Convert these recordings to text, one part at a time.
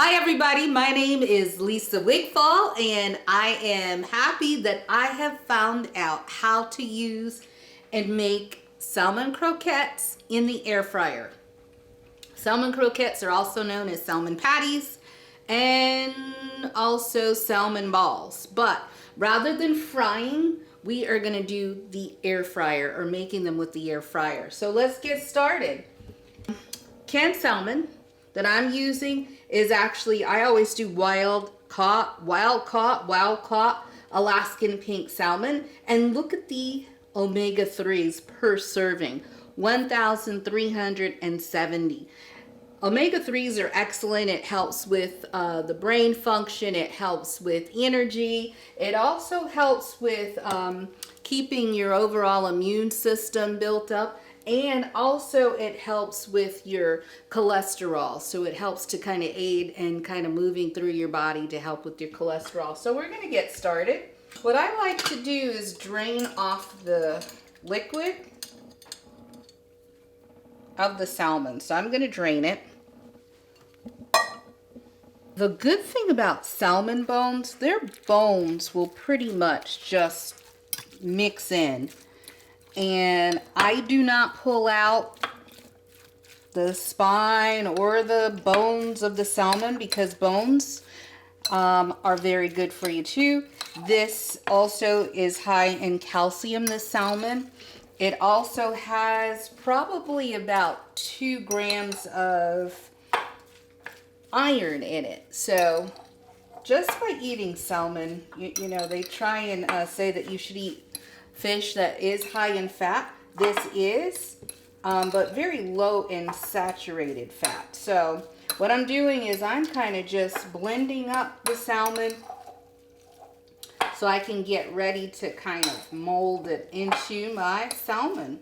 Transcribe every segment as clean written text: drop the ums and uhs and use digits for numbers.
Hi everybody, my name is Lisa Wigfall and I am happy that I have found out how to use and make salmon croquettes in the air fryer. Salmon croquettes are also known as salmon patties and also salmon balls. But rather than frying, we are going to do the air fryer or making them with the air fryer. So let's get started. Canned salmon that I'm using is actually, I always do wild caught Alaskan pink salmon. And look at the omega-3s per serving, 1,370. Omega-3s are excellent. It helps with the brain function. It helps with energy. It also helps with keeping your overall immune system built up. And also it helps with your cholesterol. So it helps to kind of aid in kind of moving through your body to help with your cholesterol. So we're going to get started. What I like to do is drain off the liquid of the salmon. So I'm going to drain it. The good thing about salmon bones, their bones will pretty much just mix in. And I do not pull out the spine or the bones of the salmon because bones are very good for you too. This also is high in calcium, this salmon. It also has probably about 2 grams of iron in it. So just by eating salmon, you know, they try and say that you should eat fish that is high in fat. This is, but very low in saturated fat. So what I'm doing is I'm kind of just blending up the salmon so I can get ready to kind of mold it into my salmon.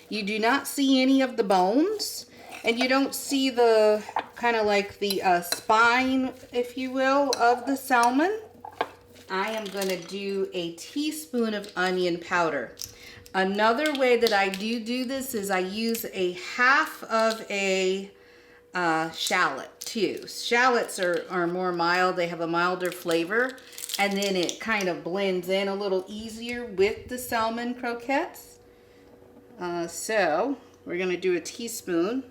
You do not see any of the bones, and you don't see the kind of like the spine, if you will, of the salmon. I am going to do a teaspoon of onion powder. Another way that I do this is I use a half of a shallot too. Shallots are more mild. They have a milder flavor. And then it kind of blends in a little easier with the salmon croquettes. So we're going to do a teaspoon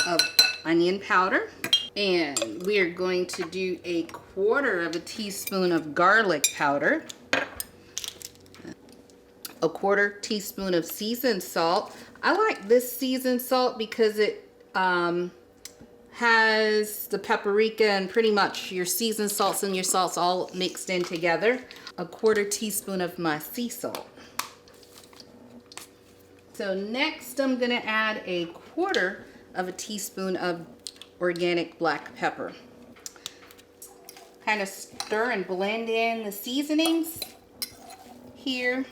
of onion powder. And we are going to do a 1/4 of a teaspoon of garlic powder, a 1/4 teaspoon of seasoned salt. I like this seasoned salt because it has the paprika and pretty much your seasoned salts and your salts all mixed in together. A 1/4 teaspoon of my sea salt. So next I'm going to add a 1/4 of a teaspoon of organic black pepper. Kind of stir and blend in the seasonings here.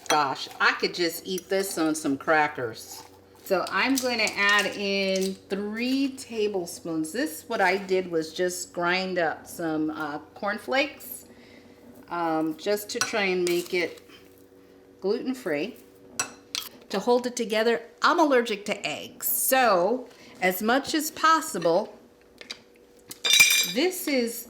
Gosh, I could just eat this on some crackers. So I'm going to add in 3 tablespoons. This, what I did was just grind up some cornflakes just to try and make it gluten-free. To hold it together, I'm allergic to eggs. So, as much as possible, this is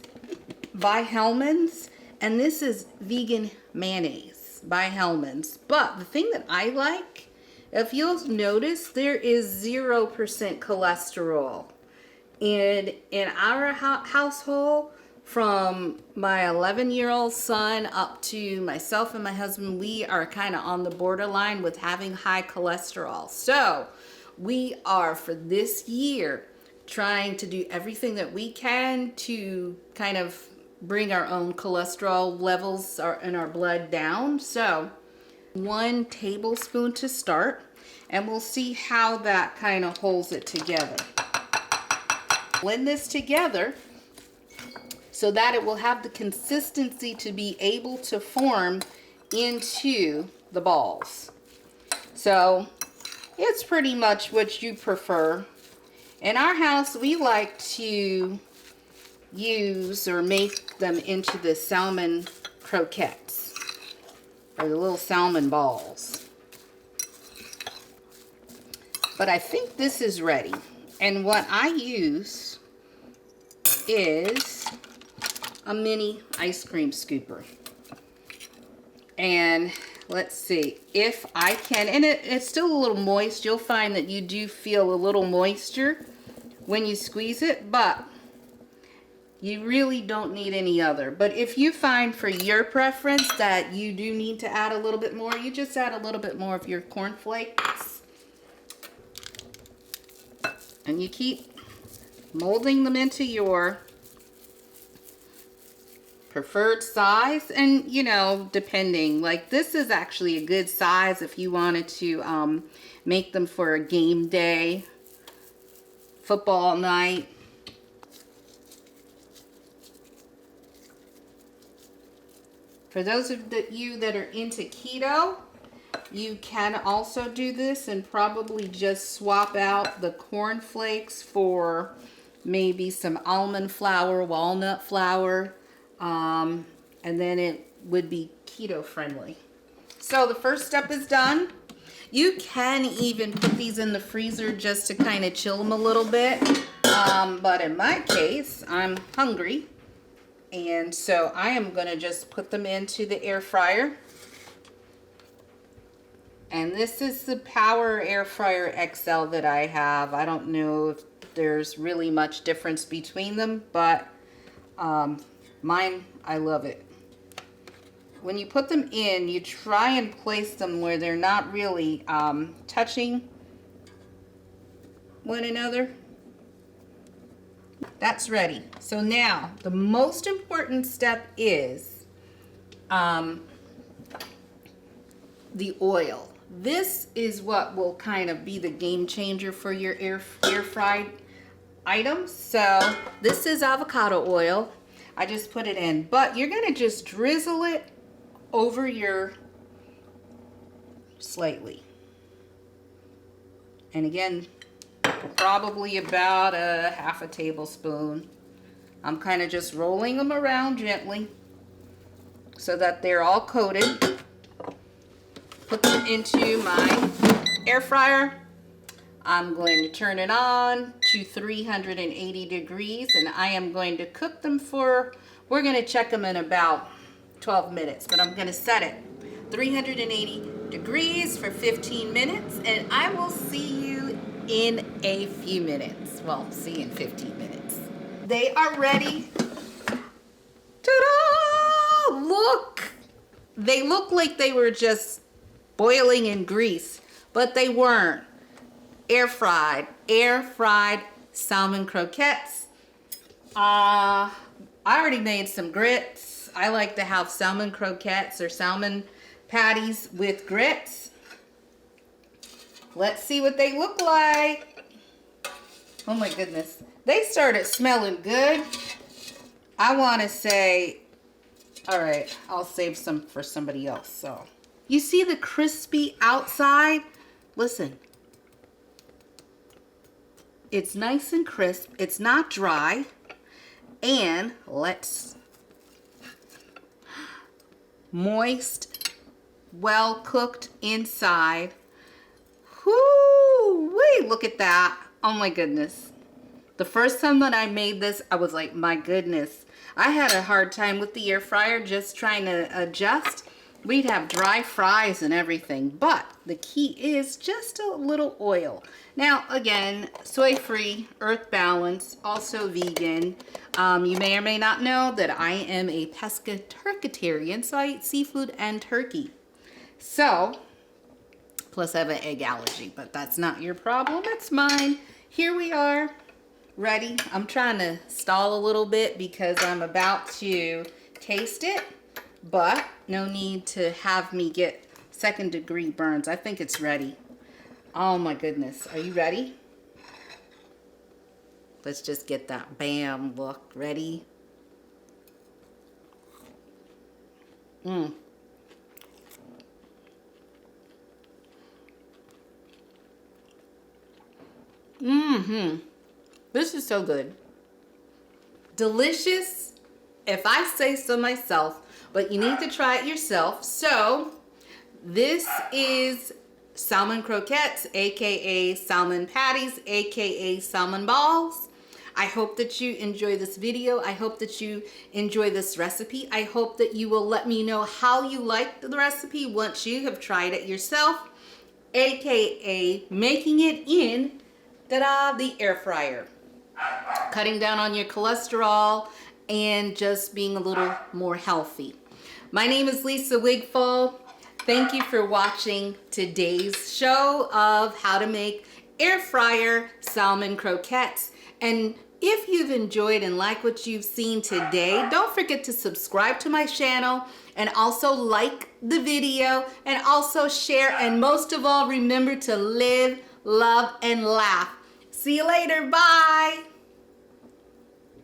by Hellmann's, and this is vegan mayonnaise by Hellmann's. But the thing that I like, if you'll notice, there is 0% cholesterol. And in our household, from my 11-year-old son up to myself and my husband, we are kind of on the borderline with having high cholesterol. So we are, for this year, trying to do everything that we can to kind of bring our own cholesterol levels in our blood down. So 1 tablespoon to start, and we'll see how that kind of holds it together. Blend this together so that it will have the consistency to be able to form into the balls. So it's pretty much what you prefer. In our house, we like to use or make them into the salmon croquettes, or the little salmon balls. But I think this is ready. And what I use is a mini ice cream scooper. And let's see if I can, and it's still a little moist. You'll find that you do feel a little moisture when you squeeze it, but you really don't need any other. But if you find for your preference that you do need to add a little bit more, you just add a little bit more of your cornflakes. And you keep molding them into your preferred size. And, you know, depending, like this is actually a good size if you wanted to make them for a game day, football night. For those of you that are into keto, you can also do this and probably just swap out the cornflakes for maybe some almond flour, walnut flour, and then it would be keto friendly. So the first step is done. You can even put these in the freezer just to kind of chill them a little bit. But in my case, I'm hungry. And so I am going to just put them into the air fryer. And this is the Power Air Fryer XL that I have. I don't know if there's really much difference between them, but mine, I love it. When you put them in, you try and place them where they're not really touching one another. That's ready. So now the most important step is the oil. This is what will kind of be the game changer for your air fried items. So this is avocado oil. I just put it in, but you're gonna just drizzle it over your slightly. And again, probably about a half a tablespoon. I'm kind of just rolling them around gently so that they're all coated. Put them into my air fryer. I'm going to turn it on to 380 degrees and I am going to cook them for, we're going to check them in about 12 minutes, but I'm going to set it 380 degrees for 15 minutes and I will see you in a few minutes. Well, see you in 15 minutes. They are ready. Ta-da! Look! They look like they were just boiling in grease, but they weren't. Air fried salmon croquettes. I already made some grits. I like to have salmon croquettes or salmon patties with grits. Let's see what they look like. Oh my goodness. They started smelling good. I want to say, all right, I'll save some for somebody else. So you see the crispy outside? Listen. It's nice and crisp. It's not dry. And let's moist, well cooked inside. Whoo! Wait, look at that. Oh my goodness. The first time that I made this, I was like, my goodness. I had a hard time with the air fryer just trying to adjust. We'd have dry fries and everything, but the key is just a little oil. Now, again, soy-free, earth balance, also vegan. You may or may not know that I am a pescatarian, so I eat seafood and turkey. So, plus I have an egg allergy, but that's not your problem, it's mine. Here we are, ready. I'm trying to stall a little bit because I'm about to taste it. But no need to have me get second-degree burns. I think it's ready. Oh my goodness. Are you ready? Let's just get that bam look. Ready? Mm-hmm. This is so good. Delicious, if I say so myself. But you need to try it yourself. So this is salmon croquettes, aka salmon patties, aka salmon balls. I hope that you enjoy this video. I hope that you enjoy this recipe. I hope that you will let me know how you like the recipe once you have tried it yourself, aka making it in the air fryer. Cutting down on your cholesterol and just being a little more healthy. My name is Lisa Wigfall. Thank you for watching today's show of how to make air fryer salmon croquettes. And if you've enjoyed and like what you've seen today, don't forget to subscribe to my channel and also like the video and also share, and most of all, remember to live, love, and laugh. See you later. Bye.